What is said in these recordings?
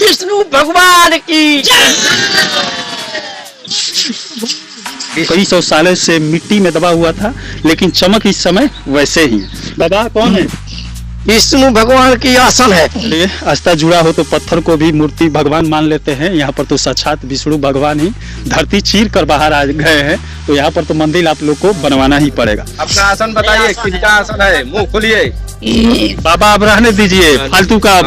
विष्णु भगवान की कई सौ सालों से मिट्टी में दबा हुआ था, लेकिन चमक इस समय वैसे ही। बाबा कौन है? विष्णु भगवान की आसन है। चलिए, आस्था जुड़ा हो तो पत्थर को भी मूर्ति भगवान मान लेते हैं। यहाँ पर तो साक्षात विष्णु भगवान ही धरती चीर कर बाहर आ गए हैं, तो यहाँ पर तो मंदिर आप लोग को बनवाना ही पड़ेगा। अपना आसन बताइए, किसका आसन है? मुंह खोलिए। बाबा अब रहने दीजिए फालतू का।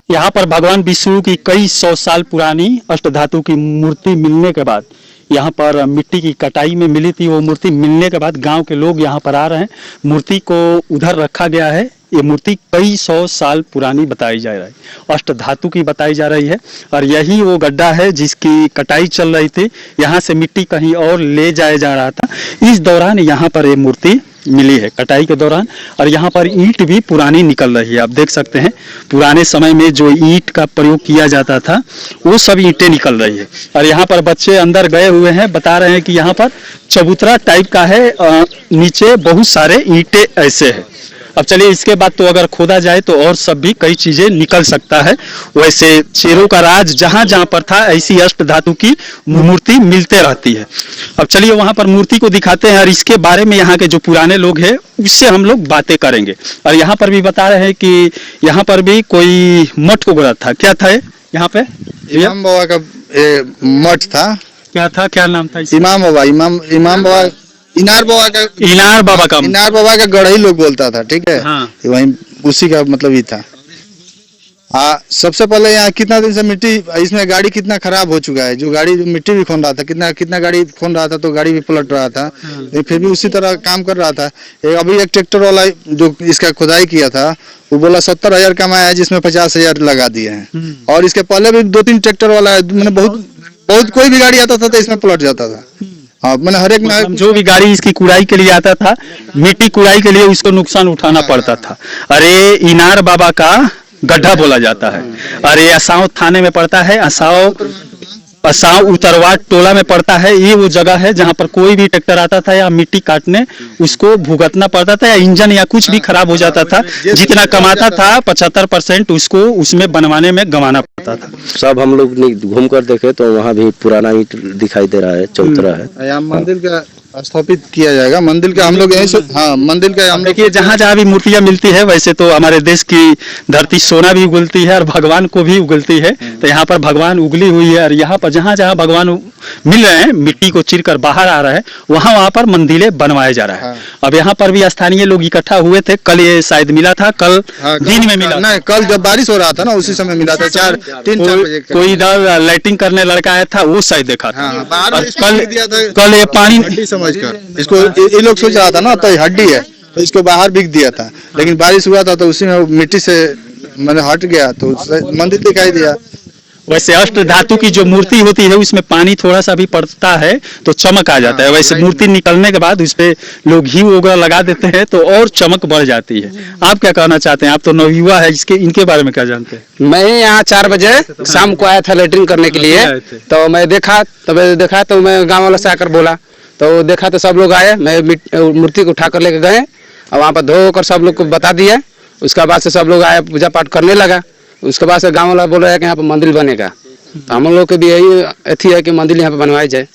यहाँ पर भगवान विष्णु की कई सौ साल पुरानी अष्टधातु की मूर्ति मिलने के बाद, यहाँ पर मिट्टी की कटाई में मिली थी वो मूर्ति मिलने के बाद गांव के लोग यहाँ पर आ रहे हैं। मूर्ति को उधर रखा गया है। ये मूर्ति कई सौ साल पुरानी बताई जा रही है, अष्टधातु की बताई जा रही है। और यही वो गड्ढा है जिसकी कटाई चल रही थी। यहाँ से मिट्टी कहीं और ले जाया जा रहा था। इस दौरान यहाँ पर ये मूर्ति मिली है कटाई के दौरान। और यहाँ पर ईंट भी पुरानी निकल रही है। आप देख सकते हैं पुराने समय में जो ईंट का प्रयोग किया जाता था वो सब ईंटें निकल रही है। और यहाँ पर बच्चे अंदर गए हुए हैं, बता रहे हैं कि यहाँ पर चबूतरा टाइप का है, नीचे बहुत सारे ईंटें ऐसे हैं। अब चलिए, इसके बाद तो अगर खोदा जाए तो और सब भी कई चीजें निकल सकता है। वैसे शेरों का राज जहां जहां पर था ऐसी अष्ट धातु की मूर्ति मिलते रहती है। अब चलिए वहां पर मूर्ति को दिखाते हैं और इसके बारे में यहाँ के जो पुराने लोग हैं उससे हम लोग बातें करेंगे। और यहाँ पर भी बता रहे हैं कि यहाँ पर भी कोई मठ उगड़ा था। क्या था यहाँ पे? इमाम बाबा का मठ था। क्या था, क्या नाम था? इमाम बाबा, इमाम बाबा, इनार बाबा का गढ़ई लोग बोलता था। ठीक है, हाँ। वहीं उसी का मतलब ही था। सबसे पहले यहाँ कितना दिन से मिट्टी, इसमें गाड़ी कितना खराब हो चुका है। जो गाड़ी मिट्टी भी खोन रहा था, कितना गाड़ी खोन रहा था तो गाड़ी भी पलट रहा था, फिर भी उसी तरह काम कर रहा था। अभी एक ट्रैक्टर वाला जो इसका खुदाई किया था वो बोला 70,000 कमाया है, जिसमें 50,000 लगा दिए हैं। और इसके पहले भी 2-3 ट्रैक्टर वाला है, मैंने बहुत कोई भी गाड़ी आता था तो इसमें पलट जाता था। हाँ, मैंने हर एक जो भी गाड़ी इसकी कुड़ाई के लिए आता था, मिट्टी कुड़ाई के लिए उसको नुकसान उठाना पड़ता था। अरे इनार बाबा का गड्ढा बोला जाता है। अरे असाव थाने में पड़ता है, असाव उतरवाट टोला में पड़ता है। ये वो जगह है जहाँ पर कोई भी ट्रैक्टर आता था या मिट्टी काटने उसको भुगतना पड़ता था, या इंजन या कुछ भी खराब हो जाता था। जितना कमाता था 75% उसको उसमें बनवाने में गंवाना पड़ता था। सब हम लोग घूम कर देखे तो वहाँ भी पुराना ईंट दिखाई दे रहा है, चौतरा है। यहाँ मंदिर का स्थापित किया जाएगा। मंदिर का हम लोग यहीं से, हाँ, मंदिर का हम देखिए जहाँ जहाँ भी मूर्तियाँ मिलती है, वैसे तो हमारे देश की धरती सोना भी उगलती है और भगवान को भी उगलती है। तो यहाँ पर भगवान उगली हुई है। और यहाँ पर जहाँ जहाँ भगवान मिल रहे हैं, मिट्टी को चीर कर बाहर आ रहा है, वहाँ पर मंदिरें बनवाए जा रहा है। अब यहाँ पर भी स्थानीय लोग इकट्ठा हुए थे। कल ये शायद मिला था, कल दिन में मिला नहीं, कल जब बारिश हो रहा था ना उसी समय मिला था। 3-4 बजे कोई इधर लाइटिंग करने लड़का आया था, वो शायद देखा था। कल ये पानी समझ कर इसको ये लोग सोच रहा था ना तो हड्डी है तो इसको बाहर बिक दिया था, लेकिन बारिश हुआ था तो उसी में मिट्टी से मैंने हट गया तो मंदिर दिखाई दिया। वैसे अष्ट धातु की जो मूर्ति होती है उसमें पानी थोड़ा सा भी पड़ता है तो चमक आ जाता है। वैसे मूर्ति निकलने के बाद उस पे लोग घी वगैरह लगा देते हैं तो और चमक बढ़ जाती है। आप क्या कहना चाहते हैं? आप तो नवयुवा है, इनके बारे में क्या जानते हैं? मैं यहाँ 4 बजे शाम को आया था लेटरिंग करने के लिए, तो मैं देखा तो मैं गाँव वाला से आकर बोला, तो देखा तो सब लोग आए। मैं मूर्ति को उठा कर लेके गए और वहाँ पर धोकर सब लोग को बता दिया। उसके बाद से सब लोग आए, पूजा पाठ करने लगा। उसके बाद से गांव वाला बोल रहा है कि यहाँ पर मंदिर बनेगा, तो हम लोग के भी यही अथी है कि मंदिर यहाँ पे बनवाई जाए।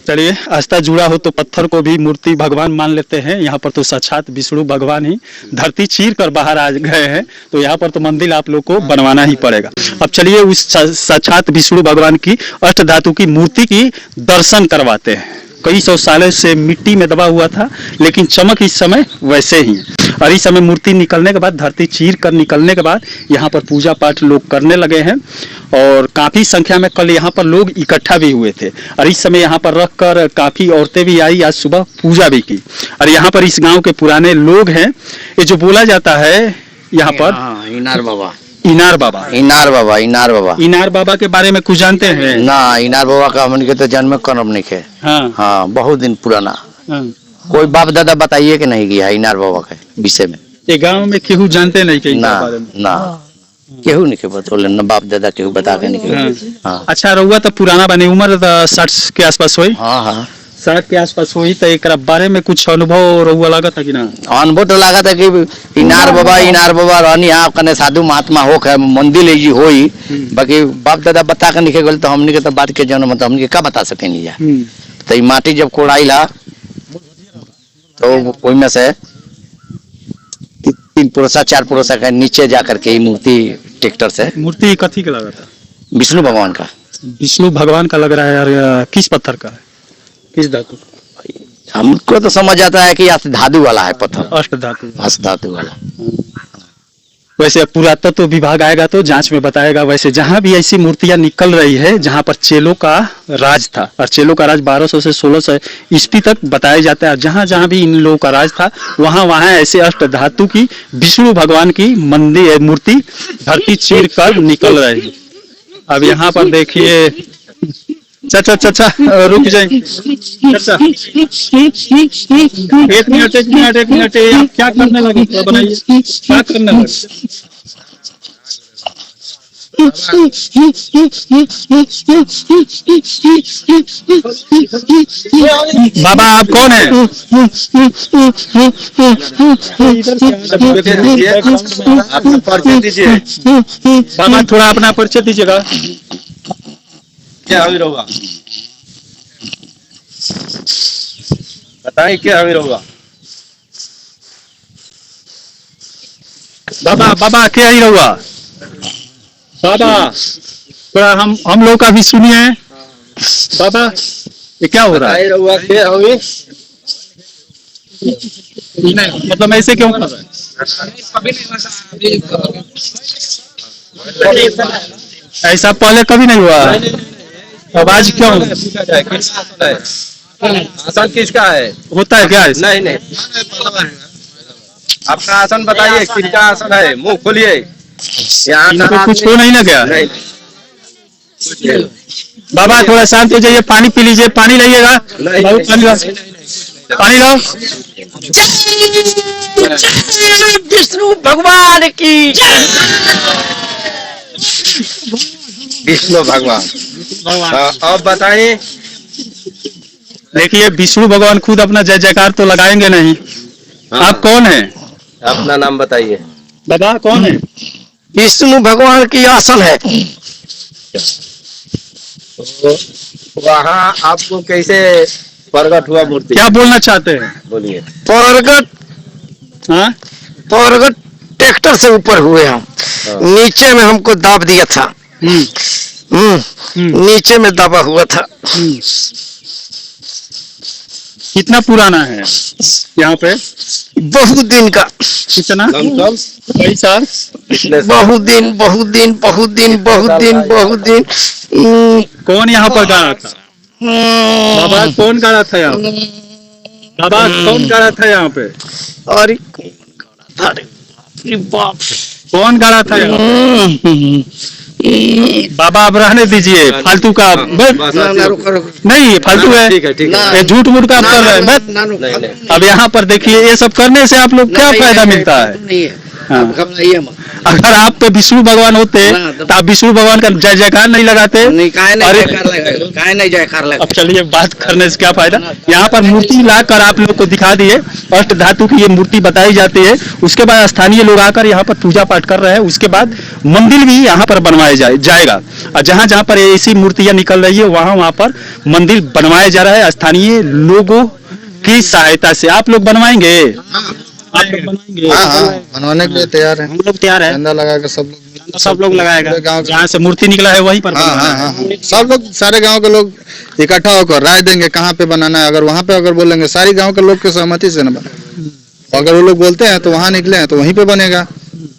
चलिए, आस्था जुड़ा हो तो पत्थर को भी मूर्ति भगवान मान लेते हैं। यहाँ पर तो साक्षात विष्णु भगवान ही धरती चीर कर बाहर आ गए हैं, तो यहाँ पर तो मंदिर आप लोग को बनवाना ही पड़ेगा। अब चलिए उस साक्षात विष्णु भगवान की अष्ट धातु की मूर्ति की दर्शन करवाते हैं। कई सौ सालों से मिट्टी में दबा हुआ था, लेकिन चमक इस समय वैसे ही है। और इस समय मूर्ति निकलने के बाद, धरती चीर कर निकलने के बाद यहाँ पर पूजा पाठ लोग करने लगे हैं। और काफी संख्या में कल यहाँ पर लोग इकट्ठा भी हुए थे। और इस समय यहाँ पर रखकर काफी औरतें भी आई, आज सुबह पूजा भी की। और यहाँ पर इस गांव के पुराने लोग हैं। ये जो बोला जाता है यहाँ पर इनार बाबा के बारे में कुछ जानते हैं ना? इनार बाबा का हमन के तो जन्म कर्म नहीं है। हाँ, बहुत दिन पुराना। कोई बाप दादा बताइए कि नहीं गया इनार बाबा के विषय में? ये गांव में केहू जानते नहीं के ना केहू नहीं के बतौले, न बाप दादा केहू बता के नहीं। अच्छा, रहुआ तो पुराना बने, उम्र 60 के आसपास हुई। हाँ, 60 के आसपास हुई तो एक बारे में कुछ अनुभव रहुआ लगा था कि ना? अनुभव तो लगा था कि इनार बाबा रहनी यहाँ कने साधु महात्मा हो के मंदिर जी होई, बाकी बाप दादा बता के निकल गए तो हमने के तो बात के जन्म मतलब हमने का बता सके नहीं जा। तो ये माटी जब कोड़ाई ला तो कोई में से 3 पुरुषा 4 पुरुषा के नीचे जा करके ये मूर्ति ट्रैक्टर से। मूर्ति कथी का लगा था? विष्णु भगवान का। विष्णु भगवान का लग रहा है यार। किस पत्थर का है, किस धातु? हमको तो समझ आता है कि धातु वाला है पत्थर, अष्ट धातु वाला। वैसे पुरातत्व विभाग आएगा तो जांच में बताएगा। वैसे जहां भी ऐसी मूर्तियां निकल रही है जहां पर चेलों का राज था, और चेलों का राज 1200 से 1600 ईस्वी तक बताया जाता है, जहां जहां भी इन लोगों का राज था वहां वहां ऐसे अष्ट धातु की विष्णु भगवान की मंदिर मूर्ति धरती चीर कर निकल रही है। अब यहाँ पर देखिए, चाचा रुक जाए चाचा, एक मिनट आप क्या करने लगे, बताइए क्या करने लगे? बाबा आप कौन है? परिचय दीजिए बाबा, थोड़ा अपना परिचय दीजिएगा। क्या हावी होगा बताइए, क्या हावी होगा? बाबा क्या ही होगा? बाबा थोड़ा हम लोग का भी सुनिए। बाबा ये क्या हो रहा है? क्या हुई? मतलब ऐसे क्यों कर रहा है? ऐसा पहले कभी नहीं हुआ, अब आज क्यों? आसन किसका है? होता है क्या? नहीं अपना आसन बताइए, किसका आसन है? मुंह खोलिए। यहाँ कुछ हो नहीं ना क्या? बाबा थोड़ा शांत हो जाइए, पानी पी लीजिए। पानी लाइएगा, पानी लाओ। विष्णु भगवान की, विष्णु भगवान। अब बताइए। देखिए विष्णु भगवान खुद अपना जय जयकार तो लगाएंगे नहीं। आप कौन है? अपना नाम बताइए। बाबा कौन है? विष्णु भगवान की आसन है। वहाँ आपको कैसे प्रकट हुआ मूर्ति? क्या बोलना चाहते हैं? बोलिए। प्रकट ट्रैक्टर से ऊपर हुए हम, नीचे में हमको दाब दिया था। नीचे में दबा हुआ था। कितना पुराना है यहाँ पे? बहुत दिन का। कितना? कई साल? बहुत दिन। कौन यहाँ पर गाड़ा था? बाबा कौन गाड़ा था यहाँ? बाबा कौन गाड़ा था यहाँ पे? अरे कौन गाड़ा था यहाँ? बाबा अब रहने दीजिए, फालतू का नहीं, फालतू है, ये झूठ मूठ का आप कर रहे हैं। अब यहाँ पर देखिए, ये सब करने से आप लोग क्या फायदा मिलता है? अगर आप पे विष्णु भगवान होते तो आप विष्णु भगवान का जय जयकार नहीं लगाते? नहीं जयकार लगा। अब चलिए, बात करने से क्या फायदा? यहाँ पर मूर्ति लाकर आप लोग को दिखा दिए, अष्ट धातु की ये मूर्ति बताई जाती है। उसके बाद स्थानीय लोग आकर यहाँ पर पूजा पाठ कर रहे हैं। उसके बाद मंदिर भी यहाँ पर बनवाया जाएगा, और जहाँ जहाँ पर ऐसी मूर्तियां निकल रही है वहाँ पर मंदिर बनवाया जा रहा है स्थानीय लोगों की सहायता से। आप लोग बनवाएंगे? आप लोग बनवाएंगे? बनवाने के लिए तैयार है। हम लोग तैयार है, चंदा लगा के सब लोग लगाएगा। जहाँ से मूर्ति निकला है वहीं पर सब लोग, सारे गांव के लोग इकट्ठा होकर राय देंगे कहाँ पे बनाना है। अगर वहाँ पे अगर बोलेंगे, सारी गांव के लोग के सहमति से न बने। अगर वो लोग बोलते हैं तो वहाँ निकले हैं तो वहीं पे बनेगा,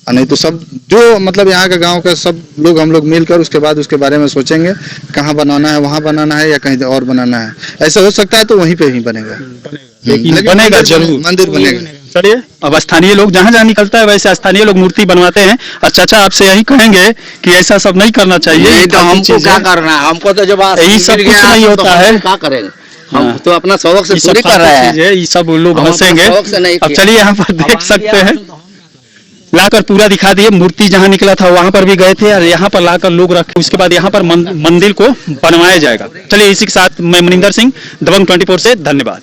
और नहीं तो सब जो मतलब यहाँ के गांव के सब लोग हम लोग मिलकर उसके बाद उसके बारे में सोचेंगे कहाँ बनाना है, वहाँ बनाना है या कहीं और बनाना है। ऐसा हो सकता है तो वहीं पे ही बनेगा, लेकिन बनेगा जरूर, मंदिर बनेगा। चलिए, अब स्थानीय लोग जहाँ जहाँ निकलता है वैसे स्थानीय लोग मूर्ति बनवाते हैं। और चाचा आपसे यही कहेंगे कि ऐसा सब नहीं करना चाहिए। तो हमको क्या करना है? हमको तो जब यही सब कुछ नहीं होता है, क्या करेंगे? हम तो अपना शौक से पूरी कर रहे हैं। ये सब लोग हंसेंगे। अब चलिए यहाँ पर देख सकते हैं, लाकर पूरा दिखा दिए। मूर्ति जहां निकला था वहां पर भी गए थे और यहाँ पर लाकर लोग रखे, उसके बाद यहाँ पर मंदिर को बनवाया जाएगा। चलिए इसी के साथ मैं मनिंदर सिंह, दबंग 24 से धन्यवाद।